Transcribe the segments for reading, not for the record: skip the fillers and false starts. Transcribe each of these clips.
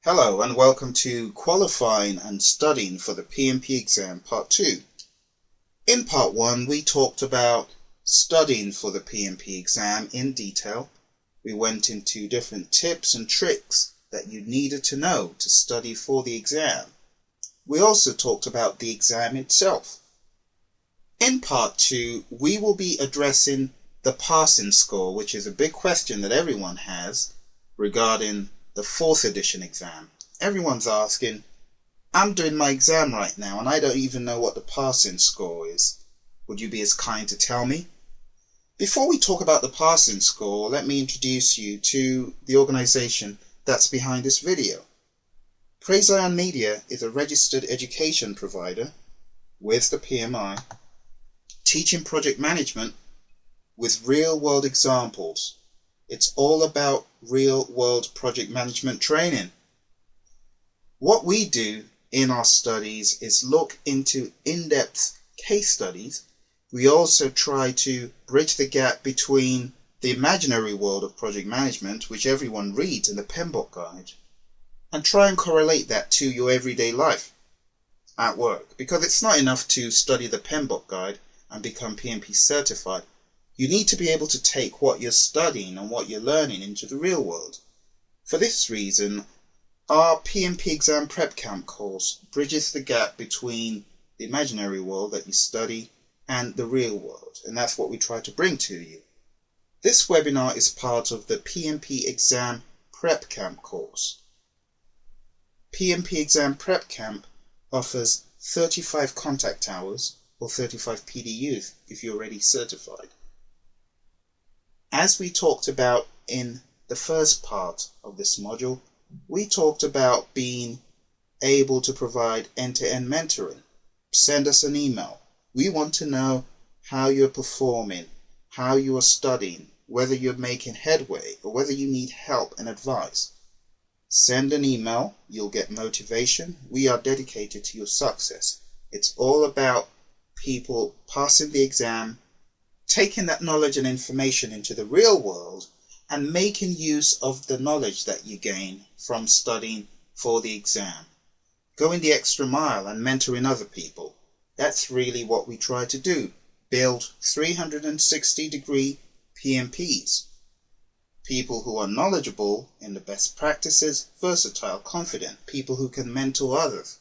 Hello and welcome to Qualifying and Studying for the PMP Exam Part 2. In Part 1 we talked about studying for the PMP exam in detail. We went into different tips and tricks that you needed to know to study for the exam. We also talked about the exam itself. In Part 2 we will be addressing the passing score, which is a big question that everyone has regarding the 4th edition exam. Everyone's asking, I'm doing my exam right now and I don't even know what the passing score is. Would you be as kind to tell me? Before we talk about the passing score, let me introduce you to the organization that's behind this video. Praise Ion Media is a registered education provider with the PMI, teaching project management with real-world examples. It's all about real-world project management training. What we do in our studies is look into in-depth case studies. We also try to bridge the gap between the imaginary world of project management, which everyone reads in the PMBOK guide, and try and correlate that to your everyday life at work. Because it's not enough to study the PMBOK guide and become PMP certified. You need to be able to take what you're studying and what you're learning into the real world. For this reason, our PMP exam prep camp course bridges the gap between the imaginary world that you study and the real world, and that's what we try to bring to you. This webinar is part of the PMP exam prep camp course. PMP exam prep camp offers 35 contact hours or 35 PDUs if you're already certified. As we talked about in the first part of this module, we talked about being able to provide end-to-end mentoring. Send us an email. We want to know how you're performing, how you are studying, whether you're making headway or whether you need help and advice. Send an email. You'll get motivation. We are dedicated to your success. It's all about people passing the exam, taking that knowledge and information into the real world and making use of the knowledge that you gain from studying for the exam. Going the extra mile and mentoring other people. That's really what we try to do. Build 360-degree PMPs. People who are knowledgeable in the best practices, versatile, confident. People who can mentor others.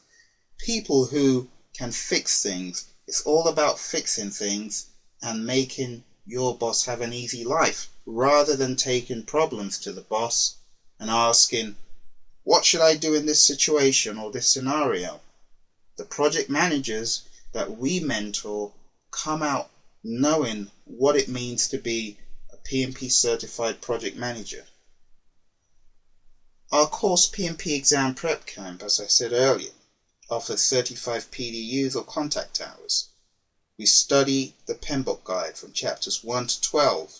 People who can fix things. It's all about fixing things and making your boss have an easy life, rather than taking problems to the boss and asking, what should I do in this situation or this scenario? The project managers that we mentor come out knowing what it means to be a PMP certified project manager. Our course PMP Exam Prep Camp, as I said earlier, offers 35 PDUs or contact hours. We study the PMBOK guide from chapters 1 to 12.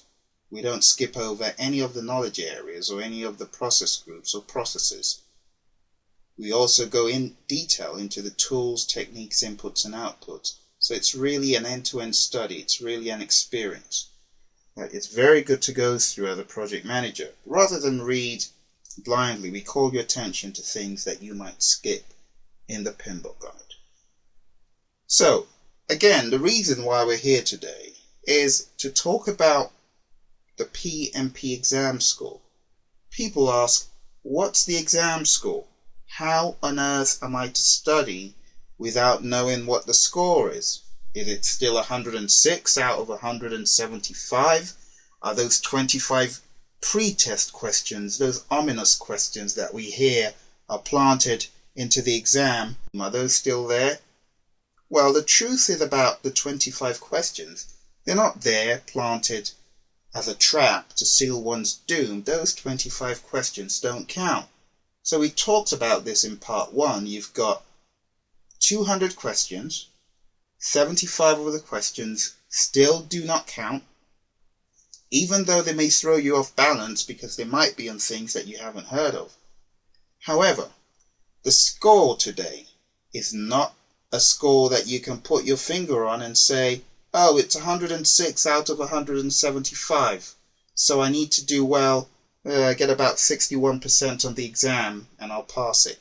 We don't skip over any of the knowledge areas or any of the process groups or processes. We also go in detail into the tools, techniques, inputs and outputs. So it's really an end-to-end study. It's really an experience. It's very good to go through as a project manager. Rather than read blindly, we call your attention to things that you might skip in the PMBOK guide. So, again, the reason why we're here today is to talk about the PMP exam score. People ask, what's the exam score? How on earth am I to study without knowing what the score is? Is it still 106 out of 175? Are those 25 pre-test questions, those ominous questions that we hear are planted into the exam, are those still there? Well, the truth is about the 25 questions. They're not there planted as a trap to seal one's doom. Those 25 questions don't count. So we talked about this in part 1. You've got 200 questions. 75 of the questions still do not count, even though they may throw you off balance because they might be on things that you haven't heard of. However, the score today is not a score that you can put your finger on and say, oh, it's 106 out of 175, so I need to do well I get about 61% on the exam and I'll pass it.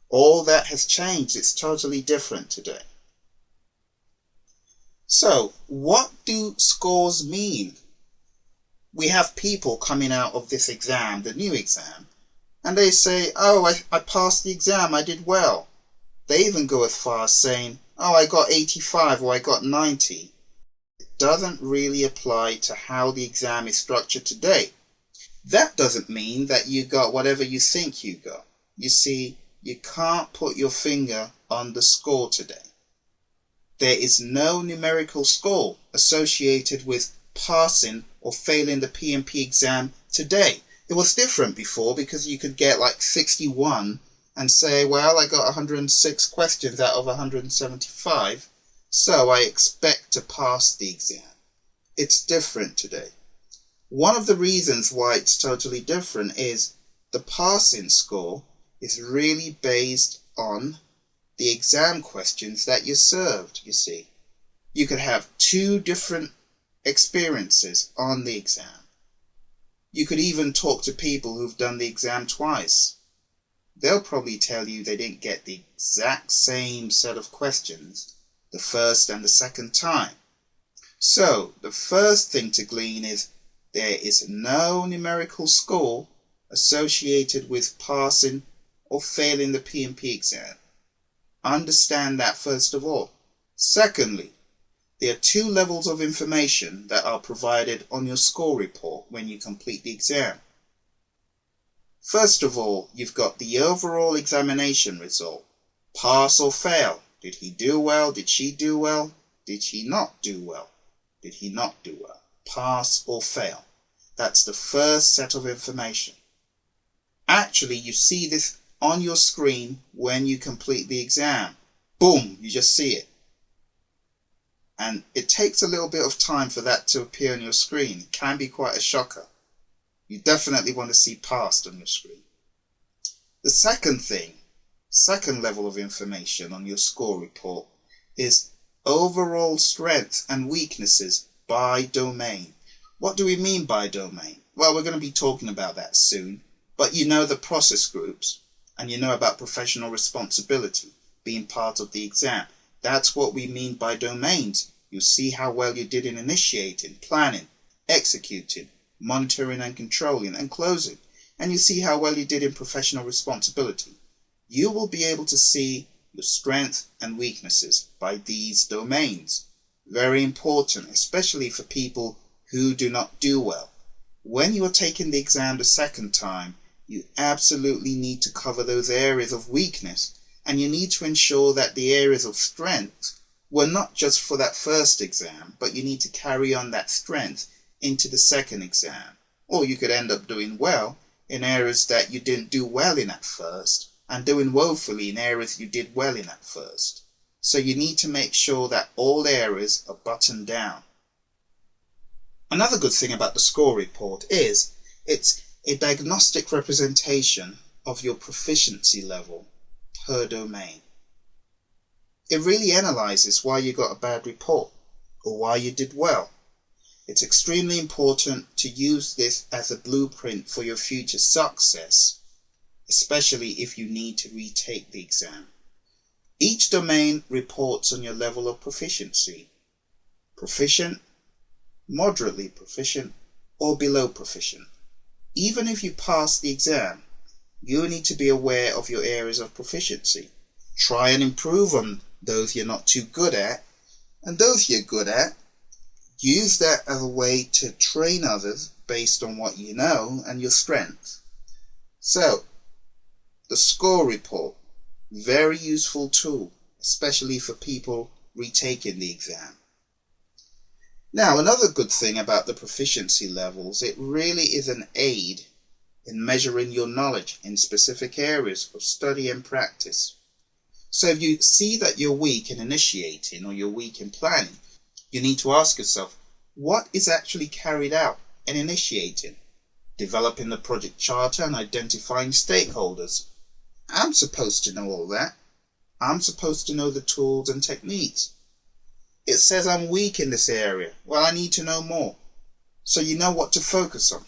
All that has changed. It's totally different today. So, what do scores mean? We have people coming out of this exam, the new exam, and they say, oh, I passed the exam, I did well. They even go as far as saying, oh, I got 85 or I got 90. It doesn't really apply to how the exam is structured today. That doesn't mean that you got whatever you think you got. You see, you can't put your finger on the score today. There is no numerical score associated with passing or failing the PMP exam today. It was different before because you could get like 61 and say, well, I got 106 questions out of 175, so I expect to pass the exam. It's different today. One of the reasons why it's totally different is the passing score is really based on the exam questions that you served, you see. You could have two different experiences on the exam. You could even talk to people who've done the exam twice. They'll probably tell you they didn't get the exact same set of questions the first and the second time. So, the first thing to glean is there is no numerical score associated with passing or failing the PMP exam. Understand that first of all. Secondly, there are two levels of information that are provided on your score report when you complete the exam. First of all, you've got the overall examination result. Pass or fail. Did he do well? Did she do well? Did she not do well? Did he not do well? Pass or fail. That's the first set of information. Actually, you see this on your screen when you complete the exam. Boom, you just see it. And it takes a little bit of time for that to appear on your screen. It can be quite a shocker. You definitely want to see passed on your screen. The second level of information on your score report is overall strengths and weaknesses by domain. What do we mean by domain? Well, we're going to be talking about that soon. But you know the process groups, and you know about professional responsibility being part of the exam. That's what we mean by domains. You see how well you did in initiating, planning, executing, monitoring and controlling, and closing. And you see how well you did in professional responsibility. You will be able to see your strengths and weaknesses by these domains. Very important, especially for people who do not do well. When you are taking the exam the second time, you absolutely need to cover those areas of weakness, and you need to ensure that the areas of strength were not just for that first exam, but you need to carry on that strength into the second exam. Or you could end up doing well in areas that you didn't do well in at first, and doing woefully in areas you did well in at first. So you need to make sure that all areas are buttoned down. Another good thing about the score report is it's a diagnostic representation of your proficiency level per domain. It really analyzes why you got a bad report or why you did well. It's extremely important to use this as a blueprint for your future success, especially if you need to retake the exam. Each domain reports on your level of proficiency. Proficient, moderately proficient, or below proficient. Even if you pass the exam, you need to be aware of your areas of proficiency. Try and improve on those you're not too good at, and those you're good at, use that as a way to train others based on what you know and your strengths. So, the score report, very useful tool, especially for people retaking the exam. Now, another good thing about the proficiency levels, it really is an aid in measuring your knowledge in specific areas of study and practice. So if you see that you're weak in initiating or you're weak in planning, you need to ask yourself, what is actually carried out in initiating? Developing the project charter and identifying stakeholders. I'm supposed to know all that. I'm supposed to know the tools and techniques. It says I'm weak in this area. Well, I need to know more. So you know what to focus on.